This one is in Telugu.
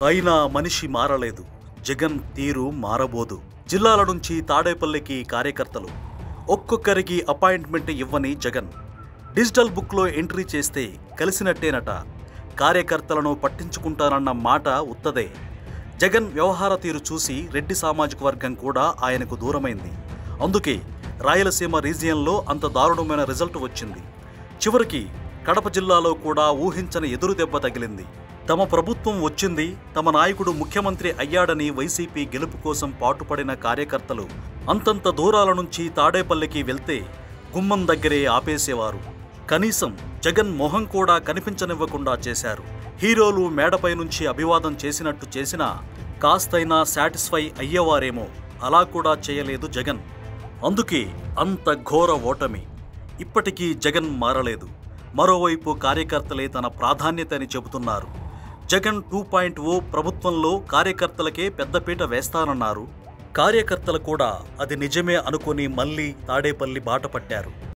అయినా మనిషి మారలేదు. జగన్ తీరు మారబోదు. జిల్లాల నుంచి తాడేపల్లికి కార్యకర్తలు. ఒక్కొక్కరికి అపాయింట్మెంట్ ఇవ్వని జగన్. డిజిటల్ బుక్లో ఎంట్రీ చేస్తే కలిసినట్టేనట. కార్యకర్తలను పట్టించుకుంటానన్న మాట ఉత్తదే. జగన్ వ్యవహార తీరు చూసి రెడ్డి సామాజిక వర్గం కూడా ఆయనకు దూరమైంది. అందుకే రాయలసీమ రీజియన్లో అంత దారుణమైన రిజల్ట్ వచ్చింది. చివరికి కడప జిల్లాలో కూడా ఊహించని ఎదురు దెబ్బ తగిలింది. తమ ప్రభుత్వం వచ్చింది, తమ నాయకుడు ముఖ్యమంత్రి అయ్యాడని వైసీపీ గెలుపు కోసం పాటుపడిన కార్యకర్తలు అంతంత దూరాల నుంచి తాడేపల్లికి వెళ్తే గుమ్మం దగ్గరే ఆపేసేవారు. కనీసం జగన్ మొహం కూడా కనిపించనివ్వకుండా చేశారు. హీరోలు మేడపై నుంచి అభివాదం చేసినట్టు చేసినా కాస్తైనా సాటిస్ఫై అయ్యేవారేమో. అలా కూడా చేయలేదు జగన్. అందుకే అంత ఘోర ఓటమి. ఇప్పటికీ జగన్ మారలేదు. మరోవైపు కార్యకర్తలే తన ప్రాధాన్యతని చెబుతున్నారు. జగన్ 2.0 ప్రభుత్వంలో కార్యకర్తలకే పెద్దపీట వేస్తానన్నారు. కార్యకర్తలు కూడా అది నిజమే అనుకుని మళ్లీ తాడేపల్లి బాట పట్టారు.